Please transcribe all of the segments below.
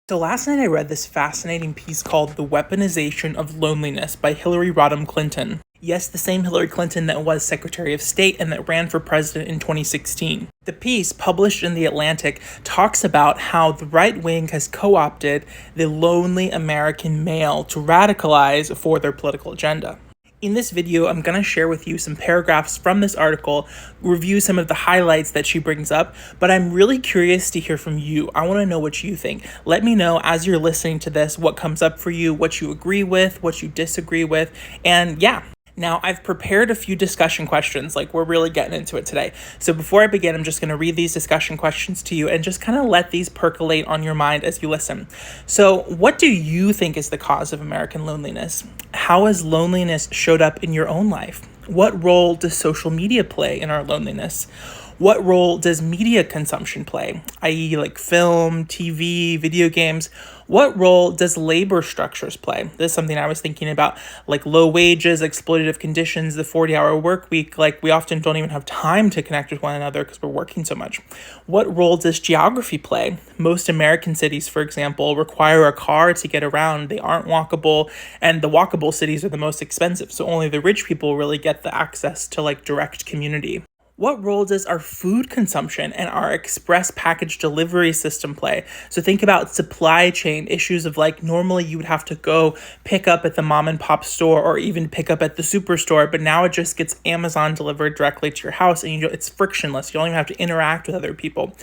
So last night I read this fascinating piece called The Weaponization of Loneliness by Hillary Rodham Clinton. Yes, the same Hillary Clinton that was Secretary of State and that ran for president in 2016. The piece, published in The Atlantic, talks about how the right wing has co-opted the lonely American male to radicalize for their political agenda. In this video, I'm going to share with you some paragraphs from this article, review some of the highlights that she brings up, but I'm really curious to hear from you. I want to know what you think. Let me know as you're listening to this what comes up for you, what you agree with, what you disagree with, and yeah. Now, I've prepared a few discussion questions, like we're really getting into it today. So before I begin, I'm just going to read these discussion questions to you and just kind of let these percolate on your mind as you listen. So what do you think is the cause of American loneliness? How has loneliness showed up in your own life? What role does social media play in our loneliness? What role does media consumption play, i.e. like film, TV, video games? What role does labor structures play? This is something I was thinking about, like low wages, exploitative conditions, the 40-hour work week. Like we often don't even have time to connect with one another because we're working so much. What role does geography play? Most American cities, for example, require a car to get around. They aren't walkable, and the walkable cities are the most expensive. So only the rich people really get the access to like direct community. What role does our food consumption and our express package delivery system play? So think about supply chain issues of like normally you would have to go pick up at the mom and pop store or even pick up at the superstore, but now it just gets Amazon delivered directly to your house and it's frictionless. You don't even have to interact with other people.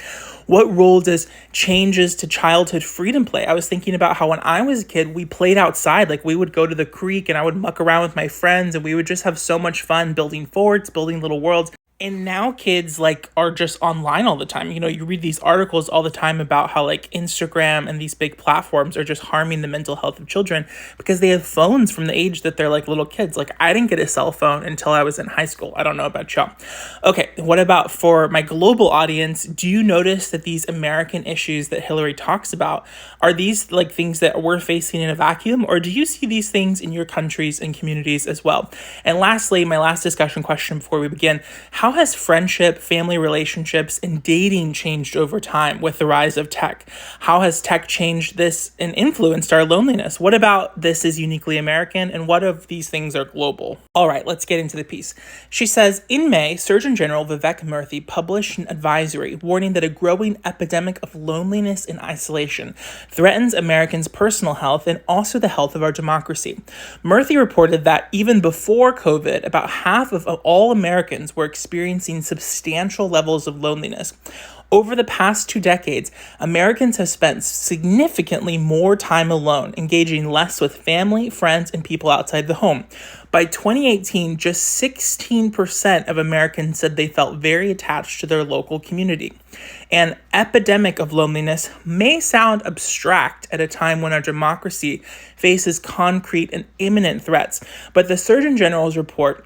What role does changes to childhood freedom play? I was thinking about how when I was a kid, we played outside. Like we would go to the creek and I would muck around with my friends and we would just have so much fun building forts, building little worlds. And now kids like are just online all the time. You know, you read these articles all the time about how like Instagram and these big platforms are just harming the mental health of children because they have phones from the age that they're like little kids. Like I didn't get a cell phone until I was in high school. I don't know about y'all. Okay, what about for my global audience? Do you notice that these American issues that Hillary talks about, are these like things that we're facing in a vacuum, or do you see these things in your countries and communities as well? And lastly, my last discussion question before we begin, how has friendship, family relationships, and dating changed over time with the rise of tech? How has tech changed this and influenced our loneliness? What about this is uniquely American, and what of these things are global? All right, let's get into the piece. She says, in May, Surgeon General Vivek Murthy published an advisory warning that a growing epidemic of loneliness and isolation threatens Americans' personal health and also the health of our democracy. Murthy reported that even before COVID, about half of all Americans were experiencing substantial levels of loneliness. Over the past 2 decades, Americans have spent significantly more time alone, engaging less with family, friends, and people outside the home. By 2018, just 16% of Americans said they felt very attached to their local community. An epidemic of loneliness may sound abstract at a time when our democracy faces concrete and imminent threats, but the Surgeon General's report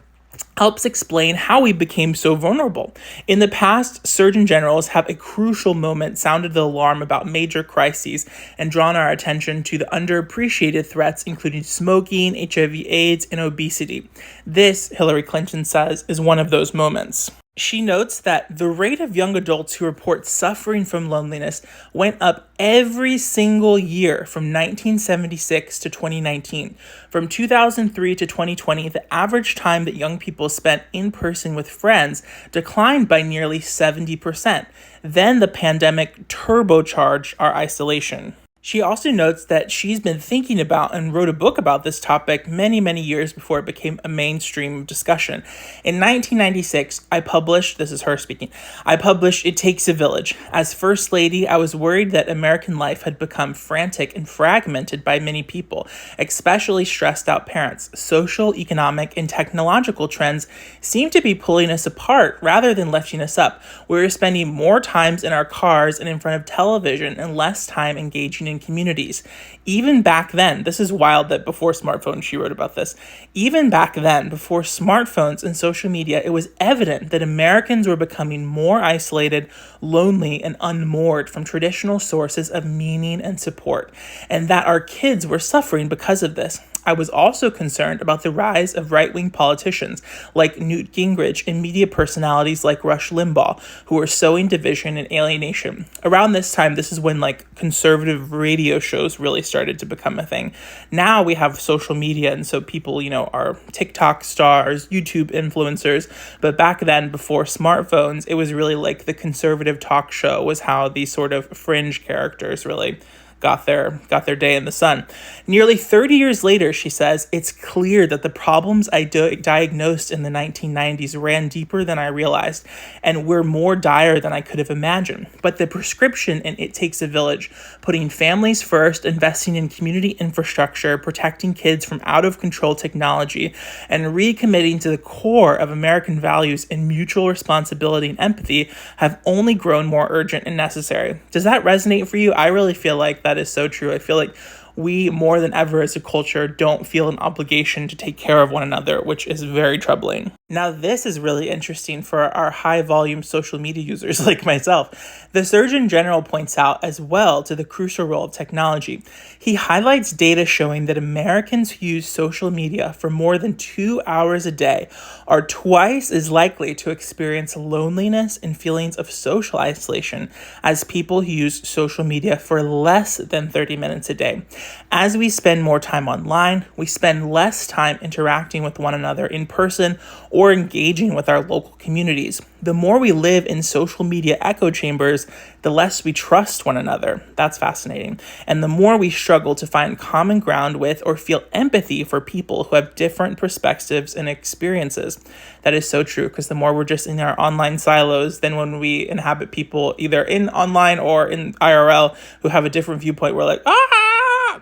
helps explain how we became so vulnerable. In the past, surgeon generals have a crucial moment sounded the alarm about major crises and drawn our attention to the underappreciated threats, including smoking, HIV/AIDS, and obesity. This, Hillary Clinton says, is one of those moments. She notes that the rate of young adults who report suffering from loneliness went up every single year from 1976 to 2019. From 2003 to 2020, the average time that young people spent in person with friends declined by nearly 70%. Then the pandemic turbocharged our isolation. She also notes that she's been thinking about and wrote a book about this topic many, many years before it became a mainstream discussion. In 1996, I published It Takes a Village. As First Lady, I was worried that American life had become frantic and fragmented by many people, especially stressed out parents. Social, economic, and technological trends seem to be pulling us apart rather than lifting us up. We're spending more times in our cars and in front of television and less time engaging in communities. Even back then, this is wild that before smartphones, she wrote about this. Even back then, before smartphones and social media, it was evident that Americans were becoming more isolated, lonely, and unmoored from traditional sources of meaning and support, and that our kids were suffering because of this. I was also concerned about the rise of right-wing politicians like Newt Gingrich and media personalities like Rush Limbaugh, who were sowing division and alienation. Around this time, this is when conservative radio shows really started to become a thing. Now we have social media, and so people, are TikTok stars, YouTube influencers. But back then, before smartphones, it was really like the conservative talk show was how these sort of fringe characters really got their day in the sun. Nearly 30 years later, she says, it's clear that the problems I diagnosed in the 1990s ran deeper than I realized and were more dire than I could have imagined. But the prescription in It Takes a Village, putting families first, investing in community infrastructure, protecting kids from out-of-control technology, and recommitting to the core of American values and mutual responsibility and empathy have only grown more urgent and necessary. Does that resonate for you? I really feel like that is so true. I feel like we, more than ever as a culture, don't feel an obligation to take care of one another, which is very troubling. Now, this is really interesting for our high-volume social media users like myself. The Surgeon General points out as well to the crucial role of technology. He highlights data showing that Americans who use social media for more than 2 hours a day are twice as likely to experience loneliness and feelings of social isolation as people who use social media for less than 30 minutes a day. As we spend more time online, we spend less time interacting with one another in person or engaging with our local communities. The more we live in social media echo chambers, the less we trust one another. That's fascinating. And the more we struggle to find common ground with or feel empathy for people who have different perspectives and experiences. That is so true, because the more we're just in our online silos than when we inhabit people either in online or in IRL who have a different viewpoint, we're like, ah!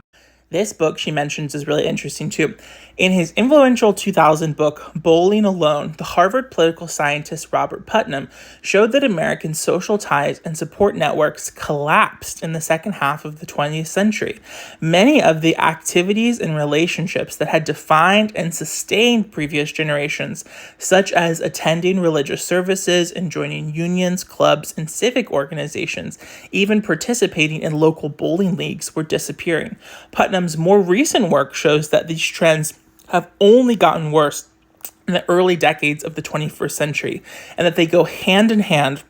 This book she mentions is really interesting too. In his influential 2000 book, Bowling Alone, the Harvard political scientist Robert Putnam showed that American social ties and support networks collapsed in the second half of the 20th century. Many of the activities and relationships that had defined and sustained previous generations, such as attending religious services and joining unions, clubs, and civic organizations, even participating in local bowling leagues, were disappearing. Putnam's more recent work shows that these trends have only gotten worse in the early decades of the 21st century, and that they go hand in hand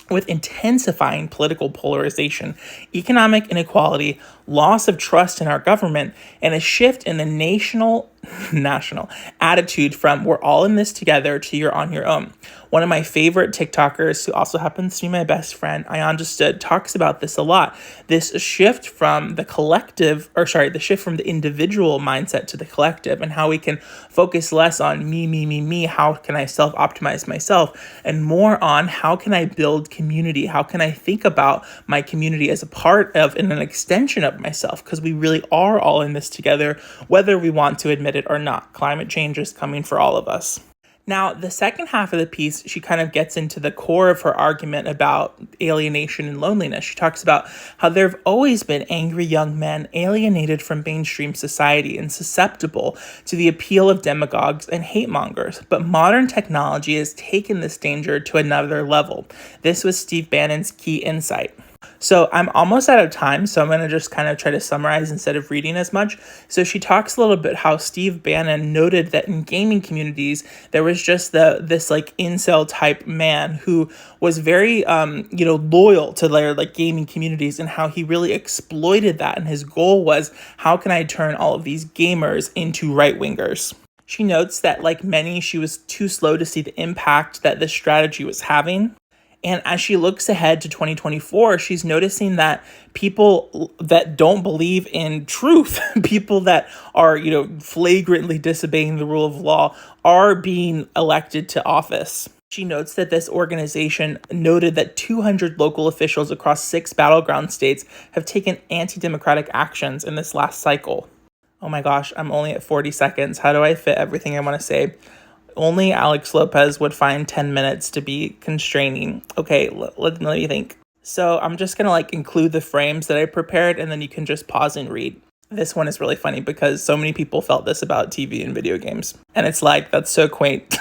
with intensifying political polarization, economic inequality, loss of trust in our government, and a shift in the national attitude from we're all in this together to you're on your own. One of my favorite TikTokers, who also happens to be my best friend, I Understood, talks about this a lot. This shift from the shift from the individual mindset to the collective, and how we can focus less on me, how can I self-optimize myself, and more on how can I build community, how can I think about my community as a part of and an extension of myself, because we really are all in this together, whether we want to admit it or not. Climate change is coming for all of us. Now, the second half of the piece, she kind of gets into the core of her argument about alienation and loneliness. She talks about how there have always been angry young men alienated from mainstream society and susceptible to the appeal of demagogues and hate mongers. But modern technology has taken this danger to another level. This was Steve Bannon's key insight. So I'm almost out of time, so I'm going to just kind of try to summarize instead of reading as much. So she talks a little bit how Steve Bannon noted that in gaming communities, there was just this incel type man who was very, loyal to their gaming communities, and how he really exploited that. And his goal was, how can I turn all of these gamers into right-wingers? She notes that like many, she was too slow to see the impact that this strategy was having. And as she looks ahead to 2024, she's noticing that people that don't believe in truth, people that are, flagrantly disobeying the rule of law, are being elected to office. She notes that this organization noted that 200 local officials across 6 battleground states have taken anti-democratic actions in this last cycle. Oh my gosh, I'm only at 40 seconds. How do I fit everything I want to say? Only Alex Lopez would find 10 minutes to be constraining. Okay, let me think. So I'm just going to include the frames that I prepared, and then you can just pause and read. This one is really funny because so many people felt this about TV and video games. And it's that's so quaint.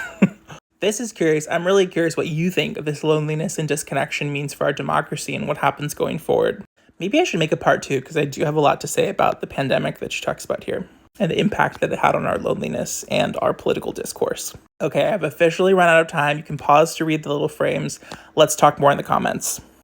This is curious. I'm really curious what you think of this loneliness and disconnection means for our democracy and what happens going forward. Maybe I should make a part 2, because I do have a lot to say about the pandemic that she talks about here. and the impact that it had on our loneliness and our political discourse. Okay, I've officially run out of time. You can pause to read the little frames. Let's talk more in the comments.